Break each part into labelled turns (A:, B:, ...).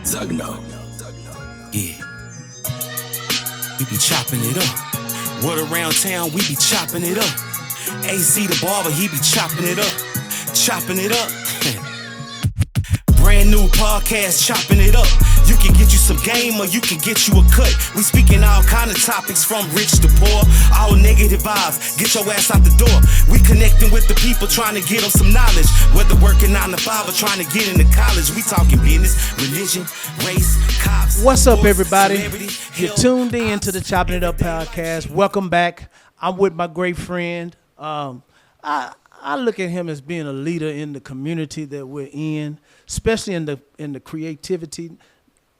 A: Zugno. Yeah. We be chopping it up. Word around town, we be chopping it up. AC the barber, he be chopping it up. Chopping it up. Brand new podcast, chopping it up. You can get you some game or you can get you a cut. We speaking all kind of topics from rich to poor. All negative vibes, get your ass out the door. We connecting with the people trying to get them some knowledge. Whether working 9 to 5 or trying to get into college. We talking business, religion, race, cops.
B: What's up, everybody? You're tuned in to the Chopping It Up podcast. Welcome back. I'm with my great friend. I look at him as being a leader in the community that we're in, especially in the creativity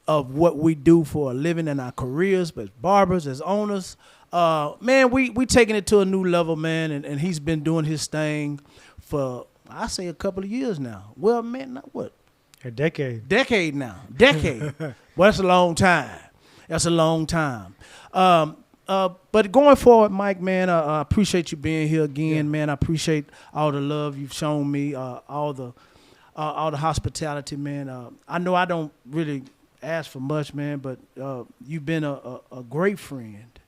B: of what we do for a living in our careers, but as barbers, as owners. Man, we taking it to a new level, man, and he's been doing his thing for, I say, a couple of years now. Well, man, not what?
C: A decade.
B: Decade now. Decade. Well, that's a long time. That's a long time. But going forward, Mike, man, I appreciate you being here again, man. I appreciate all the love you've shown me, all the hospitality, man. I know I don't really ask for much, man, but you've been a great friend.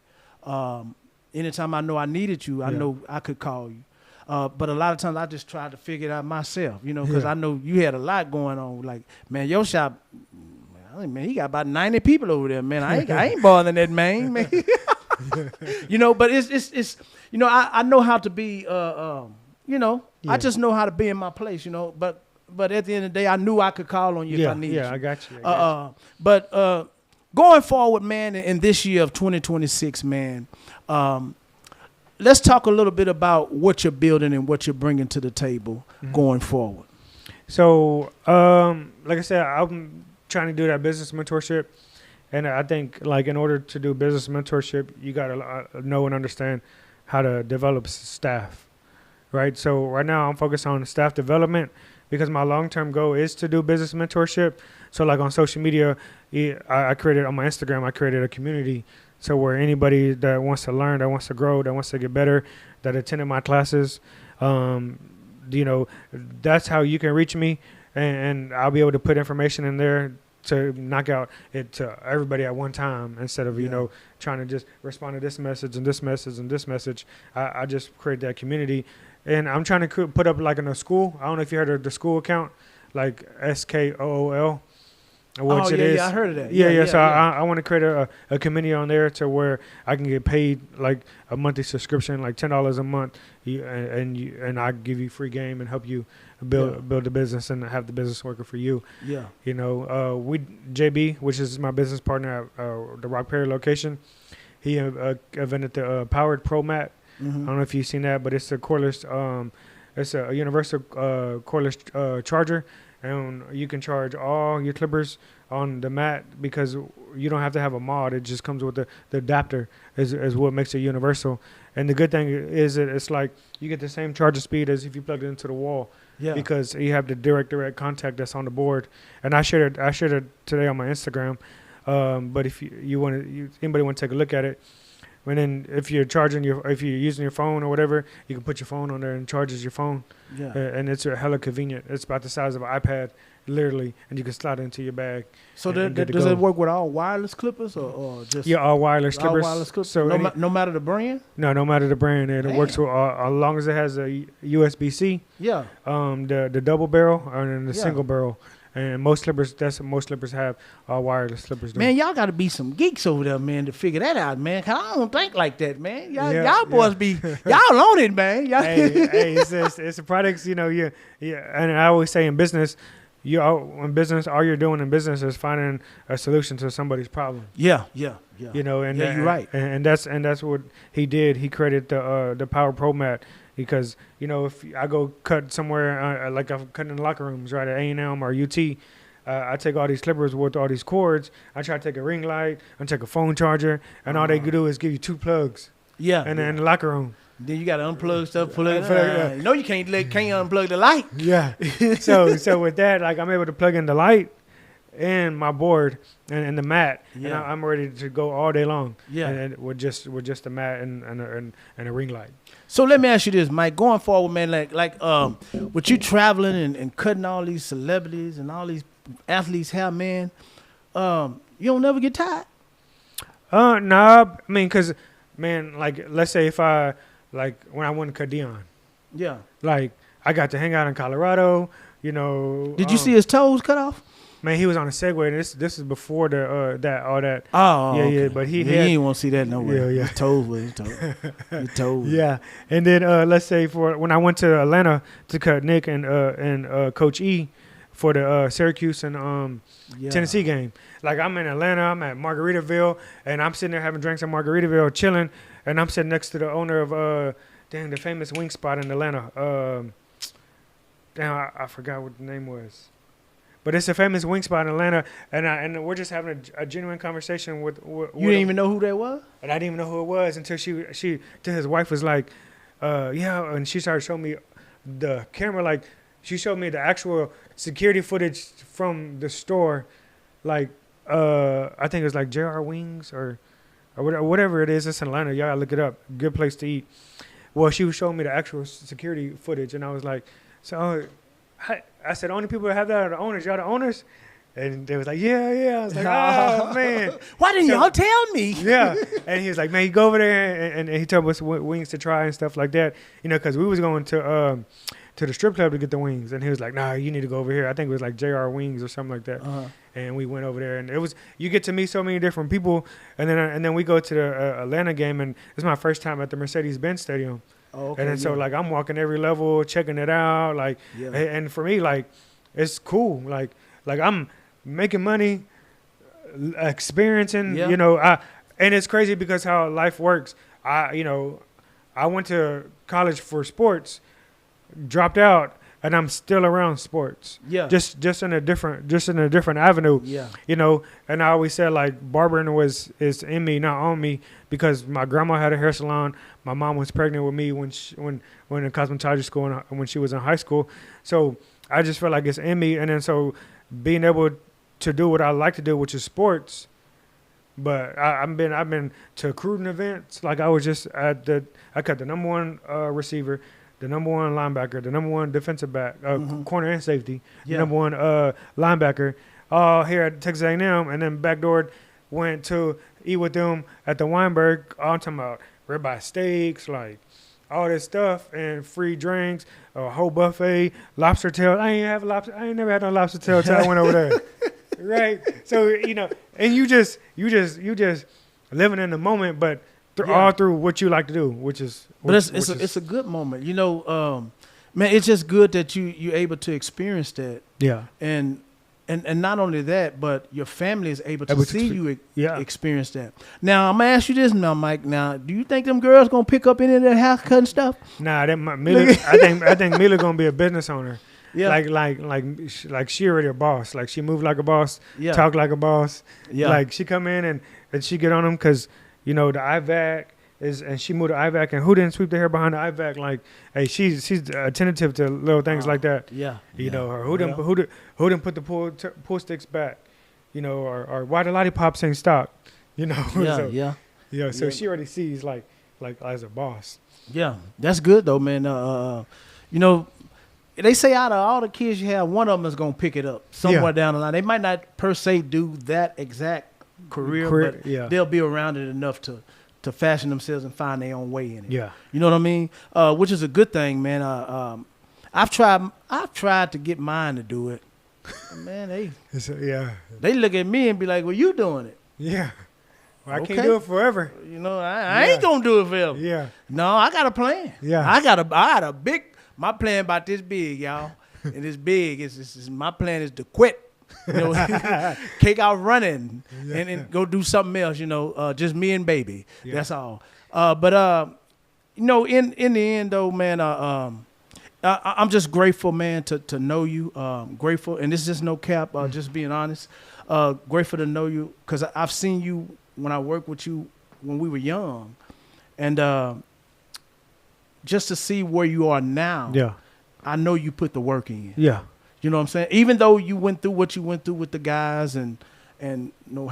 B: Anytime I know I needed you, I know I could call you. But a lot of times I just try to figure it out myself, because I know you had a lot going on. Like, man, your shop, man, he got about 90 people over there, man. I ain't bothering that man. But it's I know how to be, I just know how to be in my place, But at the end of the day, I knew I could call on you if I needed you.
C: Yeah, I got you.
B: But going forward, man, in this year of 2026, man, let's talk a little bit about what you're building and what you're bringing to the table going forward.
C: So, like I said, I'm trying to do that business mentorship. And I think, like, in order to do business mentorship, you got to know and understand how to develop staff, right? So right now I'm focused on staff development because my long-term goal is to do business mentorship. So, like, on social media, I created on my Instagram, I created a community. So where anybody that wants to learn, that wants to grow, that wants to get better, that attended my classes, that's how you can reach me. And I'll be able to put information in there to knock out it to everybody at one time instead of, trying to just respond to this message and this message and this message. I just create that community. And I'm trying to put up, like, in a school. I don't know if you heard of the school account, like SKOOL. Which it is.
B: I heard of that.
C: Yeah. So I want to create a community on there to where I can get paid like a monthly subscription, like $10 a month, and I give you free game and help you build the business and have the business working for you.
B: Yeah.
C: We JB, which is my business partner at the Rock Perry location, he invented the powered Pro Mat. I don't know if you've seen that, but it's a cordless, it's a universal cordless charger. And you can charge all your clippers on the mat because you don't have to have a mod. It just comes with the adapter is what makes it universal. And the good thing is that it's like you get the same charger speed as if you plugged it into the wall. Yeah. Because you have the direct contact that's on the board. And I shared it today on my Instagram. But if anybody want to take a look at it. And then if you're using your phone or whatever, you can put your phone on there and it charges your phone. Yeah. And it's hella convenient. It's about the size of an iPad, literally, and you can slide it into your bag.
B: So does it work with all wireless clippers or just?
C: Yeah, all wireless clippers.
B: All wireless clippers. So no matter the brand?
C: No matter the brand. And it works with as long as it has a USB-C.
B: Yeah.
C: The double barrel and the single barrel. And most slippers, that's what most slippers have, wireless slippers.
B: Man, y'all got to be some geeks over there, man, to figure that out, man. Cause I don't think like that, man. Y'all boys be, y'all on it, man.
C: Hey, it's a products, Yeah. And I always say in business, all you're doing in business is finding a solution to somebody's problem.
B: Yeah.
C: And
B: you're right.
C: And that's what he did. He created the Power Pro Mat. Because, if I go cut somewhere, like I'm cutting in the locker rooms, right, at A&M or UT, I take all these clippers with all these cords. I try to take a ring light and take a phone charger, and all they do is give you 2 plugs. Yeah. And in the locker room.
B: Then you got to unplug stuff, plug it. You can't unplug the light.
C: Yeah. So with that, like, I'm able to plug in the light and my board and the mat, and I'm ready to go all day long. Yeah. And with just the mat and a ring light.
B: So let me ask you this, Mike. Going forward, man, like with you traveling and cutting all these celebrities and all these athletes have, man, you don't never get tired.
C: Nah. I mean, cause man, like let's say if I like when I went to Dion,
B: Yeah.
C: like I got to hang out in Colorado. You know.
B: Did you see his toes cut off?
C: Man, he was on a Segway. And this is before the that all that.
B: Oh,
C: yeah,
B: okay.
C: yeah. But he
B: you
C: had,
B: ain't want to see that nowhere.
C: Yeah.
B: His toes was his toes. His toes.
C: Yeah, and then let's say for when I went to Atlanta to cut Nick and Coach E for the Syracuse and Tennessee game. Like I'm in Atlanta, I'm at Margaritaville, and I'm sitting there having drinks in Margaritaville, chilling, and I'm sitting next to the owner of the famous wing spot in Atlanta. I forgot what the name was. But it's a famous wing spot in Atlanta, and we're just having a genuine conversation with
B: you didn't even know who that was?
C: And I didn't even know who it was until till his wife was like, yeah, and she started showing me the camera, like she showed me the actual security footage from the store, like I think it was like JR Wings or whatever it is. It's in Atlanta. Y'all gotta look it up. Good place to eat. Well, she was showing me the actual security footage, and I was like, so. I said, only people that have that are the owners. Y'all the owners? And they was like, yeah. I was like, oh, man.
B: Why didn't y'all tell me?
C: Yeah. And he was like, man, you go over there. And he told us what wings to try and stuff like that. You know, because we was going to the strip club to get the wings. And he was like, nah, you need to go over here. I think it was like JR Wings or something like that. Uh-huh. And we went over there. And it was, you get to meet so many different people. And then we go to the Atlanta game. And it's my first time at the Mercedes-Benz Stadium.
B: Oh, okay,
C: and then so like I'm walking every level, checking it out, like, and for me like it's cool, like I'm making money, experiencing, you know, and it's crazy because how life works. I went to college for sports, dropped out, and I'm still around sports.
B: Yeah,
C: just in a different avenue. Yeah, you know, and I always said like barbering is in me, not on me, because my grandma had a hair salon. My mom was pregnant with me when in cosmetology school and when she was in high school. So I just feel like it's in me. And then so being able to do what I like to do, which is sports. But I've been to recruiting events. Like I was just I cut the number one receiver, the number one linebacker, the number one defensive back, corner and safety, the number one linebacker, all here at Texas A&M, and then backdoored, went to eat with them at the Weinberg. I'm talking about ribeye steaks, like all this stuff, and free drinks, a whole buffet, lobster tail. I ain't never had no lobster tail until I went over there. Right? So, you know, and you just living in the moment, but all through what you like to do, which is
B: it's a good moment. You know, man, it's just good that you're able to experience that. Yeah. And not only that, but your family is able to see you experience that. Now, I'm going to ask you this now, Mike. Now, do you think them girls going to pick up any of that house cutting stuff?
C: Nah, I think Mila going to be a business owner. Yeah. Like she already a boss. Like she move like a boss, talk like a boss. Yeah. Like she come in and she get on them because, you know, the IVAC and she moved to IVAC, and who didn't sweep the hair behind the IVAC? Like, hey, she's attentive to little things like that. Yeah, you know, or who didn't put the pool sticks back, you know, or why the lollipops ain't stock, you know. So she already sees like as a boss. Yeah,
B: that's good though, man. You know, they say out of all the kids you have, one of them is gonna pick it up somewhere down the line. They might not per se do that exact career, but they'll be around it enough to fashion themselves and find their own way in it. Yeah. You know what I mean? Which is a good thing, man. I've tried to get mine to do it. Man, they look at me and be like, well, you doing it.
C: Yeah. Well, I can't do it forever.
B: You know, I ain't going to do it forever. Yeah. No, I got a plan. Yeah. I got a big, my plan about this big, y'all. And it's big. My plan is to quit. You know, kick out running and go do something else, you know, just me and baby. Yeah. That's all. But you know, in the end though, man, I'm just grateful, man, to know you. Grateful, and this is just no cap, just being honest. Grateful to know you because I've seen you when I worked with you when we were young. And just to see where you are now, I know you put the work in. Yeah. You know what I'm saying? Even though you went through what you went through with the guys and you know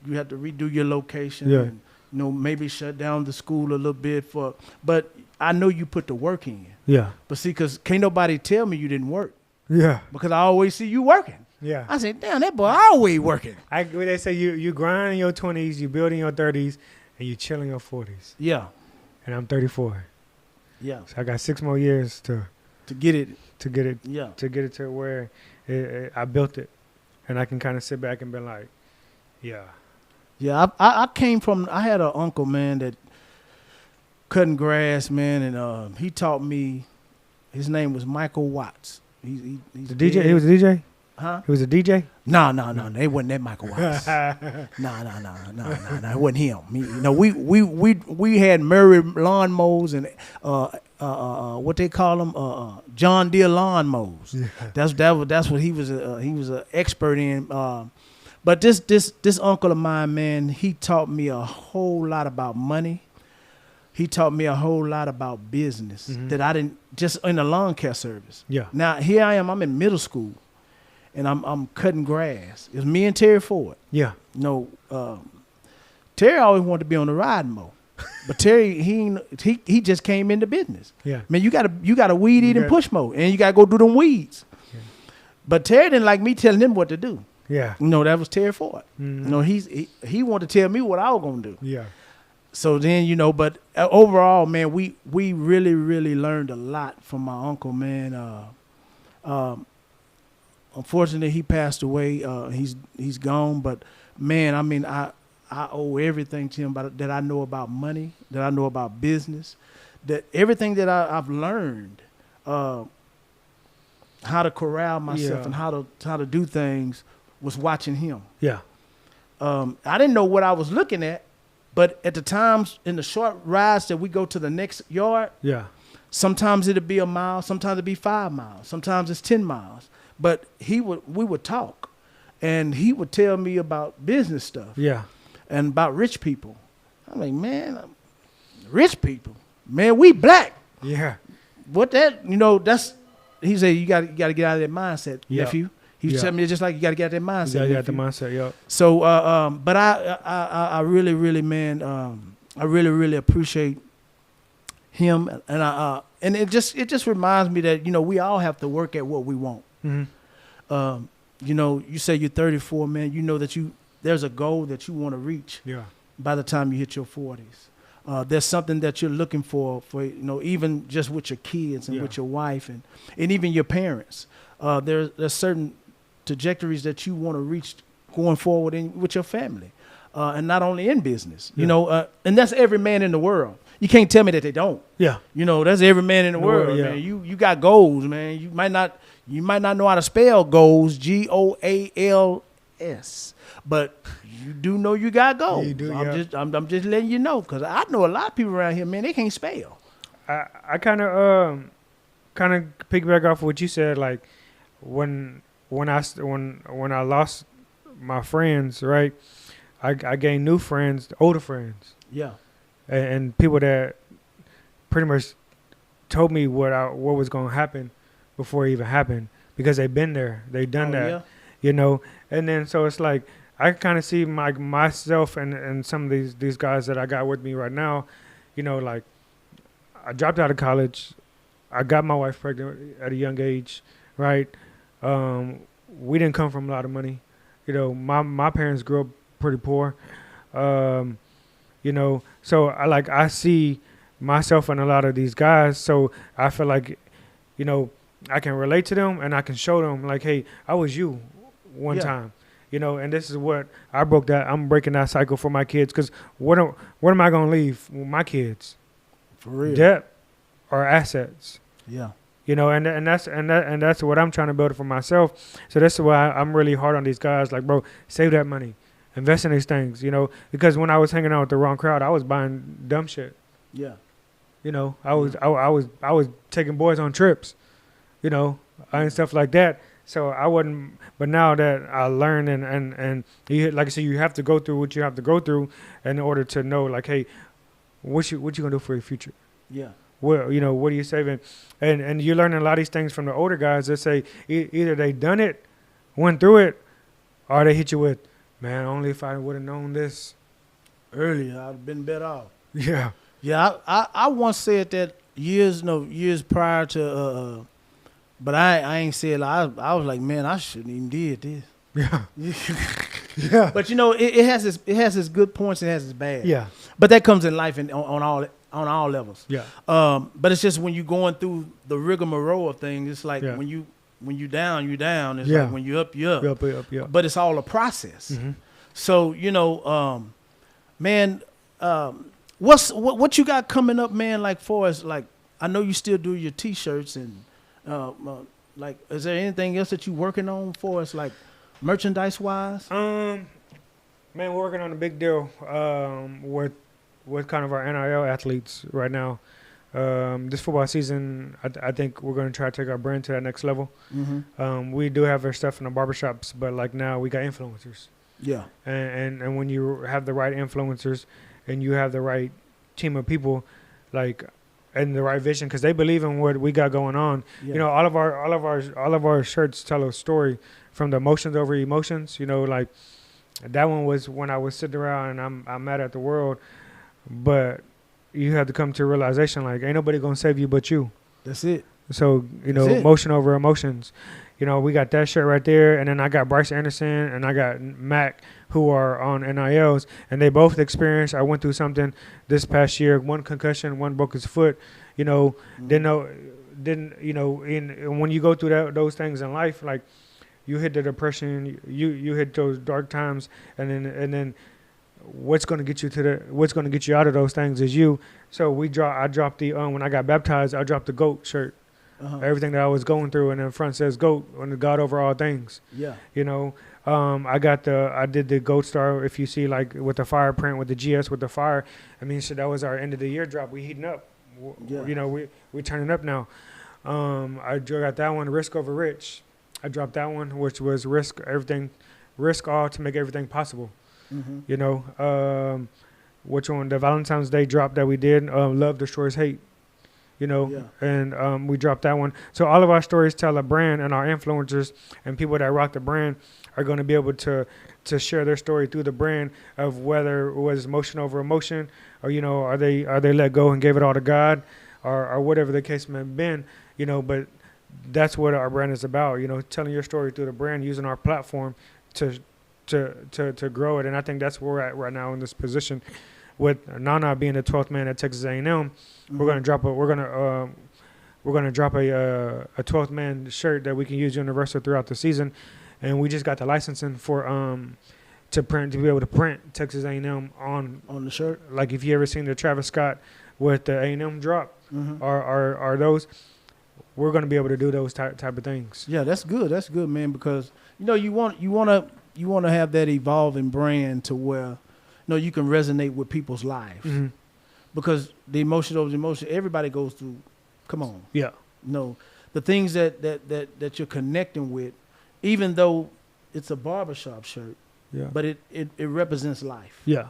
B: you had to redo your location and you know maybe shut down the school a little bit but I know you put the work in. Yeah. But see, because can't nobody tell me you didn't work. Yeah. Because I always see you working.
C: Yeah.
B: I said, damn, that boy always working.
C: When they say you grind in your 20s, you build in your 30s, and you chill in your 40s.
B: Yeah.
C: And I'm 34.
B: Yeah.
C: So I got 6 more years to
B: get it.
C: Yeah. To get it to where I built it, and I can kind of sit back and be like, yeah.
B: Yeah. I came from. I had an uncle, man, that cutting grass, man, and he taught me. His name was Michael Watts. He's
C: the DJ. He was a DJ.
B: Huh?
C: He was a DJ.
B: No. It wasn't that Michael Watts. No. It wasn't him. We had Murray lawnmowers and what they call them, John Deere lawnmowers. Yeah. That's what he was. He was an expert in. But this uncle of mine, man, he taught me a whole lot about money. He taught me a whole lot about business that I didn't, just in the lawn care service.
C: Yeah.
B: Now here I am. I'm in middle school, and I'm cutting grass. It's me and Terry Ford.
C: Yeah.
B: Terry always wanted to be on the riding mower, but Terry he just came into business.
C: Yeah.
B: Man, you got to weed eat and push mow, and you got to go do them weeds. Yeah. But Terry didn't like me telling him what to do.
C: Yeah.
B: That was Terry Ford. He wanted to tell me what I was gonna do.
C: Yeah. So
B: then, but overall, man, we really, really learned a lot from my uncle, man. Unfortunately, he passed away. He's gone. But, man, I mean, I owe everything to him that I know about money, that I know about business, that everything that I've learned, how to corral myself and how to do things was watching him.
C: Yeah.
B: I didn't know what I was looking at. But at the times, in the short rides that we go to the next yard, sometimes it'll be a mile, sometimes it'll be 5 miles, sometimes it's 10 miles. But we would talk, and he would tell me about business stuff, and about rich people. I'm like, man, rich people, man, we black.
C: Yeah.
B: What that? That's. He said you got to get out of that mindset, nephew. He was telling me just like you got to get out of that mindset.
C: You got to get out the mindset, yeah.
B: So, but I really, really, man, I really, really appreciate him, and it just reminds me that we all have to work at what we want. Mm-hmm. You say you're 34, man. You know that there's a goal that you want to reach. Yeah. By the time you hit your 40s, there's something that you're looking for even just with your kids and with your wife and even your parents. There's certain trajectories that you want to reach going forward with your family, and not only in business, and that's every man in the world. You can't tell me that they don't. Yeah. That's every man in the world, man. You got goals, man. You might not know how to spell goals, GOALS, but you do know you got goals. You do, I'm just letting you know, because I know a lot of people around here, man, they can't spell.
C: I kind of piggyback off what you said, like when I lost my friends, right? I gained new friends, older friends. Yeah. And people that pretty much told me what was going to happen before it even happened, because they've been there, they've done that, And then so it's like I kind of see myself and some of these guys that I got with me right now, like I dropped out of college, I got my wife pregnant at a young age, right? We didn't come from a lot of money, My parents grew up pretty poor, So I see myself in a lot of these guys. So I feel like, I can relate to them and I can show them like, hey, I was you one time, and this is what I'm breaking that cycle for my kids. Because what am I gonna leave with my kids? For real, debt or assets? Yeah. And that's what I'm trying to build for myself. So that's why I'm really hard on these guys. Like, bro, save that money, invest in these things. Because when I was hanging out with the wrong crowd, I was buying dumb shit. Yeah. I was taking boys on trips, and stuff like that. So I wasn't. But now that I learned and you, like I said, you have to go through what you have to go through in order to know, like, hey, what you gonna do for your future? Yeah. What are you saving? And you're learning a lot of these things from the older guys that say either they done it, went through it, or they hit you with, man, only if I would have known this
B: earlier, I'd have been better off.
C: Yeah.
B: Yeah, I once said that years prior to But I ain't said I was like, man, I shouldn't even did this.
C: Yeah. Yeah.
B: But it has its good points and it has its bad.
C: Yeah.
B: But that comes in life and on all levels.
C: Yeah.
B: But it's just when you're going through the rigmarole of things, it's like
C: Yeah.
B: when you down, you down. It's
C: Yeah.
B: like when you up, you up.
C: Yup.
B: But it's all a process.
C: Mm-hmm.
B: So man, what you got coming up, man? Like for us, like I know you still do your T-shirts and like, is there anything else that you working on for us, like merchandise wise?
C: Man, we're working on a big deal with kind of our NIL athletes right now. This football season, I think we're going to try to take our brand to that next level.
B: Mm-hmm.
C: We do have our stuff in the barbershops, but like now we got influencers.
B: Yeah.
C: And when you have the right influencers and you have the right team of people, like, and the right vision, because they believe in what we got going on.
B: Yeah.
C: You know, all of our shirts tell a story from the emotions over emotions. You know, like that one was when I was sitting around and I'm mad at the world, but you have to come to a realization like ain't nobody gonna save you but you.
B: That's it.
C: So
B: That's it.
C: emotion over emotions. You know, we got that shirt right there, and then I got Bryce Anderson and I got Mac, who are on NILs, and they both experienced. I went through something this past year, one concussion, one broke his foot. You know, when you go through those things in life, like you hit the depression, you hit those dark times, and then what's going to get you out of those things is you. So I dropped the when I got baptized, I dropped the GOAT shirt.
B: Uh-huh.
C: Everything that I was going through, and in front says GOAT, on the God over all things.
B: Yeah.
C: You know, I did the GOAT star. If you see like with the fire print with the GS with the fire, I mean, so that was our end of the year drop. We heating up.
B: Yeah.
C: You know, we turning up now. I got that one, Risk Over Rich. I dropped that one, which was risk all to make everything possible.
B: Mm-hmm.
C: You know, which one? The Valentine's Day drop that we did, Love Destroys Hate. You know,
B: Yeah.
C: and we dropped that one. So all of our stories tell a brand, and our influencers and people that rock the brand are going to be able to share their story through the brand of whether it was emotion over emotion, or you know, are they let go and gave it all to God, or whatever the case may have been. You know, but that's what our brand is about. You know, telling your story through the brand, using our platform to grow it. And I think that's where we're at right now in this position. With Nana being the 12th man at Texas A&M,
B: Mm-hmm.
C: we're gonna drop a 12th man shirt that we can use universal throughout the season, and we just got the licensing for to be able to print Texas A&M on
B: the shirt.
C: Like if you ever seen the Travis Scott with the A&M drop,
B: Mm-hmm.
C: are those, we're gonna be able to do those type of things.
B: Yeah, that's good. That's good, man. Because you want to have that evolving brand to where you can resonate with people's lives.
C: Mm-hmm.
B: Because the emotion over emotion, everybody goes through. Come on,
C: Yeah.
B: The things that you're connecting with, even though it's a barbershop shirt,
C: Yeah.
B: but it represents life.
C: Yeah.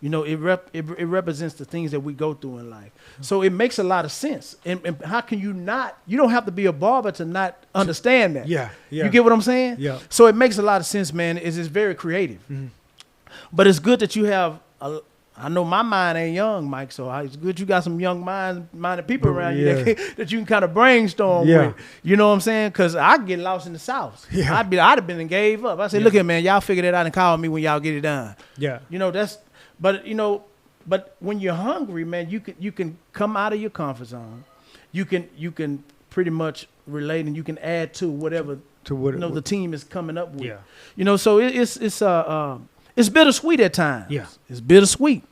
B: It represents the things that we go through in life. So it makes a lot of sense. And how can you not? You don't have to be a barber to not understand that.
C: Yeah. Yeah.
B: You get what I'm saying?
C: Yeah.
B: So it makes a lot of sense, man. It's very creative.
C: Mm-hmm.
B: But it's good that you have I know my mind ain't young, Mike, so it's good you got some young-minded people around you that you can kind of brainstorm with. You know what I'm saying? Because I get lost in the South.
C: Yeah.
B: I'd have been and gave up. I said, look here, man, y'all figure that out and call me when y'all get it done.
C: Yeah.
B: But when you're hungry, man, you can come out of your comfort zone. You can pretty much relate and you can add to whatever the team is coming up with.
C: Yeah.
B: So it's bittersweet at times.
C: Yeah.
B: It's bittersweet.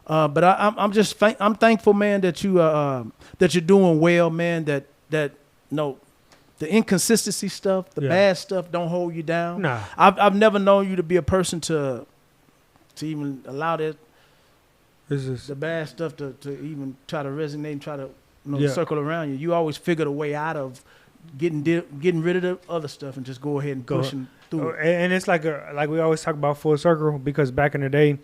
B: But I'm thankful, man, that you're doing well, man. That the inconsistency stuff, the bad stuff, don't hold you down.
C: Nah.
B: I've never known you to be a person to even allow that the bad stuff to even try to resonate and try to circle around you. You always figured a way out of getting rid of the other stuff and just go ahead and pushing through it.
C: And it's like we always talk about full circle, because back in the day,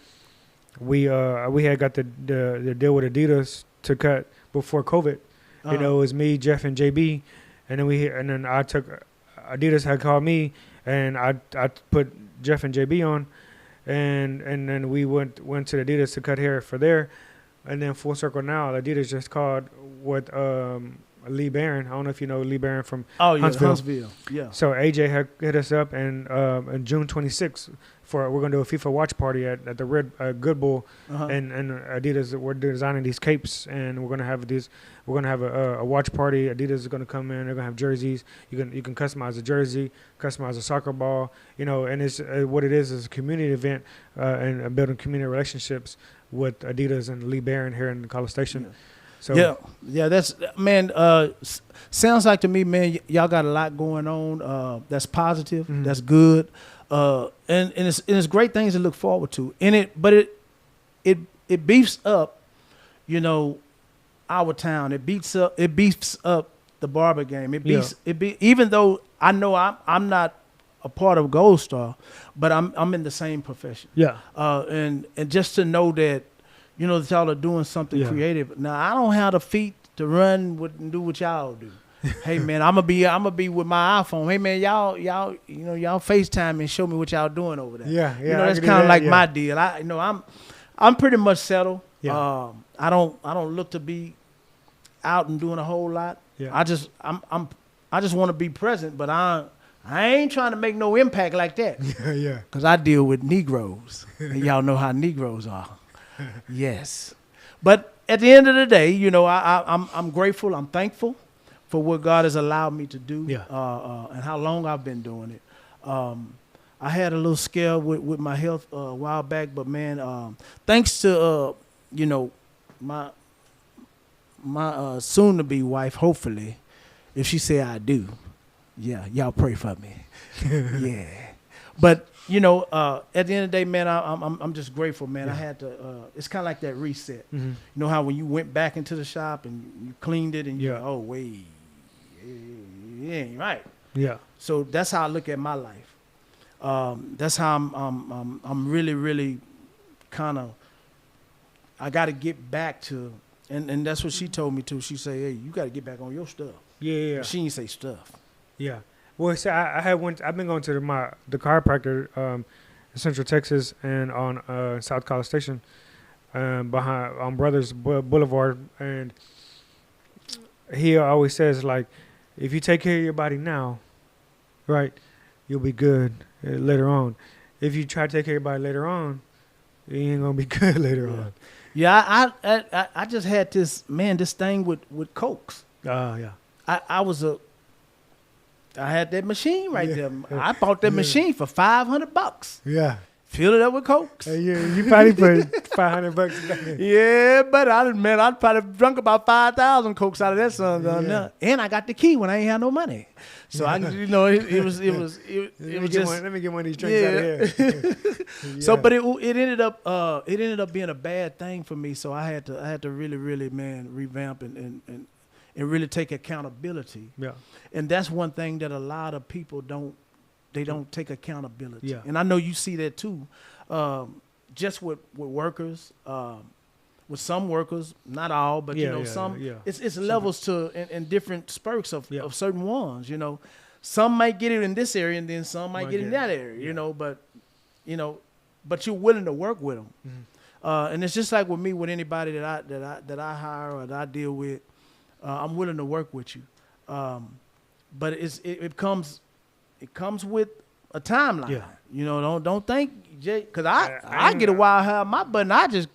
C: we had got the deal with Adidas to cut before COVID.
B: Uh-huh.
C: It was me, Jeff, and JB, and then I took Adidas had called me, and I put Jeff and JB on, and then we went to the Adidas to cut hair for there, and then full circle now. Adidas just called with Lee Barron. I don't know if you know Lee Barron from
B: Oh yeah,
C: Huntsville.
B: Huntsville. Yeah.
C: So AJ had hit us up, and on June 26th, we're gonna do a FIFA watch party at the Red Good Bull,
B: Uh-huh.
C: and Adidas. We're designing these capes, and we're gonna have these. We're gonna have a watch party. Adidas is gonna come in. They're gonna have jerseys. You can customize a jersey, customize a soccer ball. And it's what it is a community event and building community relationships with Adidas and Lee Barron here in College Station.
B: Yeah.
C: So
B: Yeah, that's, man, sounds like to me, man, y'all got a lot going on. That's positive.
C: Mhm.
B: That's good. And it's great things to look forward to. But it beefs up, our town. It beefs up the barber game. Even though I know I'm not a part of Gold Star, but I'm in the same profession.
C: yeah,
B: And just to know that, that y'all are doing something
C: Yeah.
B: creative. Now I don't have the feet to run and do what y'all do. Hey man, I'm gonna be with my iPhone. Hey man, y'all FaceTime and show me what y'all doing over there.
C: yeah.
B: That's kind of like my deal. I'm pretty much settled.
C: Yeah.
B: I don't look to be out and doing a whole lot.
C: Yeah.
B: I just want to be present, but I ain't trying to make no impact like that.
C: yeah.
B: Because I deal with Negroes, and y'all know how Negroes are. Yes. But at the end of the day, I'm grateful. I'm thankful for what God has allowed me to do,
C: Yeah.
B: and how long I've been doing it. I had a little scare with my health a while back, but man, thanks to my soon-to-be wife, hopefully, if she say I do, yeah, y'all pray for me. Yeah. But at the end of the day, man, I'm just grateful, man.
C: Yeah.
B: I had to. It's kind of like that reset.
C: Mm-hmm.
B: You know how when you went back into the shop and you cleaned it and you,
C: Yeah.
B: oh wait, it ain't right.
C: Yeah.
B: So that's how I look at my life. That's how I'm really, really kind of. I got to get back to, and that's what she told me too. She said, "Hey, you got to get back on your stuff."
C: Yeah.
B: She didn't say stuff.
C: Yeah. Well, see, I've been going to the chiropractor in Central Texas and on South College Station, behind on Brothers Boulevard, and he always says, like, if you take care of your body now, right, you'll be good later on. If you try to take care of your body later on, you ain't gonna be good later on.
B: Yeah, I just had this thing with Cokes.
C: Yeah.
B: I had that machine right
C: Yeah.
B: there. I bought that machine for $500.
C: Yeah.
B: Filled it up with Cokes.
C: You probably put $500 back.
B: Yeah, but I'd probably drunk about 5,000 Cokes out of that son.
C: Yeah.
B: And I got the key when I ain't had no money. So it was just.
C: Let me get one of these drinks out of here.
B: So, but it ended up being a bad thing for me. So I had to really, really, man, revamp and really take accountability.
C: Yeah.
B: And that's one thing that a lot of people don't take accountability.
C: Yeah.
B: And I know you see that too. Just with workers, with some workers, not all, but some.
C: Yeah.
B: It's levels to and different spurts of certain ones. Some might get it in this area, and then some might get it in that area.
C: Yeah.
B: But you're willing to work with them.
C: Mm-hmm.
B: And it's just like with me, with anybody that I hire or that I deal with, I'm willing to work with you. But it comes with a timeline.
C: Yeah.
B: Don't think, Jay, because I get a wild hair on my button. I just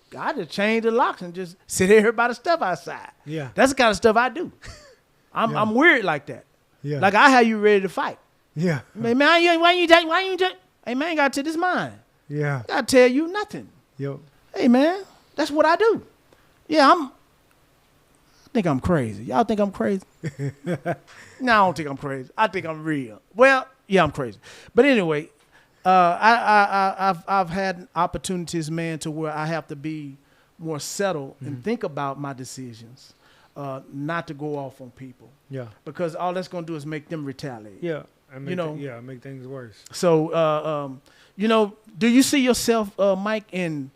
B: change the locks and just sit here by the stuff outside.
C: Yeah.
B: That's the kind of stuff I do. I'm weird like that.
C: Yeah.
B: Like I have you ready to fight.
C: Yeah.
B: Man, why you take? Hey man, got to this mine.
C: Yeah.
B: I tell you nothing.
C: Yo.
B: Hey man, that's what I do. Yeah, I think I'm crazy. Y'all think I'm crazy? No, I don't think I'm crazy. I think I'm real. Well, yeah, I'm crazy. But anyway, I've had opportunities, man, to where I have to be more settled and think about my decisions, not to go off on people.
C: Yeah.
B: Because all that's gonna do is make them retaliate.
C: Yeah. And make things worse.
B: So, do you see yourself, Mike, in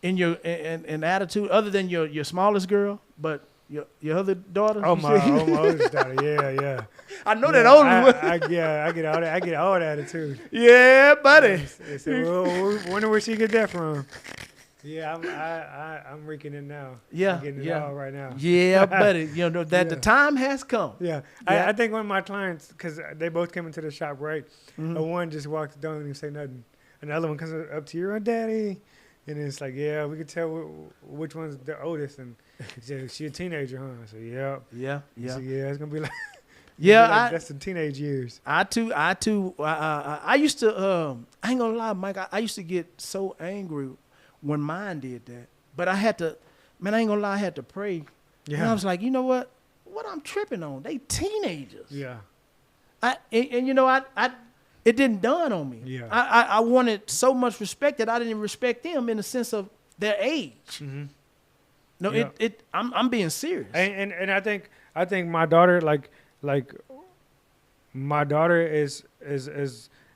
B: your in attitude other than your smallest girl, but your other daughter?
C: Oh my oldest daughter. Yeah.
B: I know that older one.
C: I get all that attitude.
B: Yeah, buddy.
C: I said, well, wonder where she get that from. Yeah, I'm reeking it now.
B: Yeah,
C: I'm getting it
B: yeah.
C: all right now.
B: Yeah, buddy. You know that the
C: Yeah.
B: time has come.
C: Yeah,
B: Yeah.
C: I think one of my clients, because they both came into the shop, right?
B: Mhm.
C: One just walked, don't even say nothing, and the other one comes up to you, daddy, and it's like, yeah, we could tell which one's the oldest, and she said, she a teenager, huh? I said, yeah.
B: Yeah,
C: I
B: yeah,
C: said, yeah, it's gonna be like,
B: yeah.
C: that's the teenage years.
B: I too. I used to. I ain't gonna lie, Mike. I used to get so angry when mine did that, but I had to. Man, I ain't gonna lie. I had to pray. And I was like, you know what? What I'm tripping on? They teenagers.
C: Yeah,
B: And you know, it didn't dawn on me.
C: Yeah.
B: I wanted so much respect that I didn't respect them in the sense of their age.
C: mm-hmm.
B: No,
C: Yeah.
B: I'm being serious.
C: And I think my daughter like my daughter is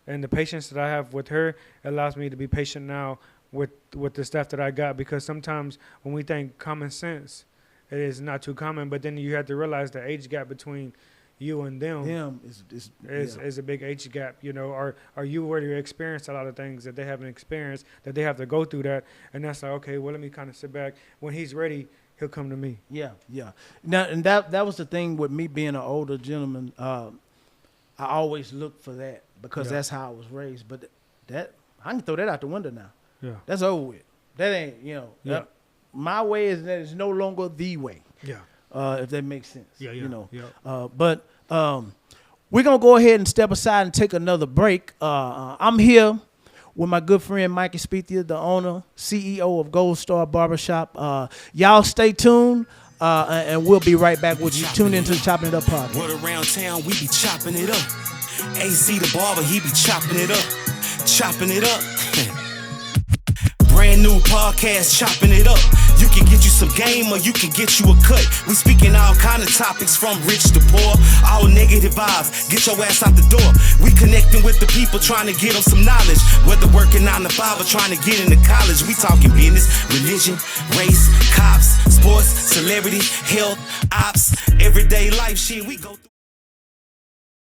C: and the patience that I have with her allows me to be patient now with the stuff that I got, because sometimes when we think common sense, it is not too common, but then you have to realize the age gap between you and them is a big age gap, you know, or you already experienced a lot of things that they haven't experienced, that they have to go through that, and that's like, okay, well, let me kind of sit back. When he's ready, he'll come to me.
B: Yeah. Now, and that was the thing with me being an older gentleman. I always looked for that because that's how I was raised. But that I can throw that out the window now.
C: Yeah.
B: That's over with. That ain't,
C: Yeah.
B: my way is no longer the way.
C: Yeah.
B: If that makes sense.
C: Yeah.
B: You know.
C: Yeah.
B: But we're gonna go ahead and step aside and take another break. I'm here with my good friend Mike Espitia, the owner, CEO of Gold Star Barbershop. Y'all stay tuned, and we'll be right back with you. Tune into the Chopping It Up podcast.
A: What around town, we be chopping it up. AZ the barber, he be chopping it up. Chopping it up. Brand new podcast, chopping it up. You can get you some game or you can get you a cut. We speaking all kind of topics from rich to poor. All negative vibes, get your ass out the door. We connecting with the people trying to get them some knowledge. Whether working 9 to 5 or trying to get into college. We talking business, religion, race, cops, sports, celebrity, health, ops, everyday life shit. We go through.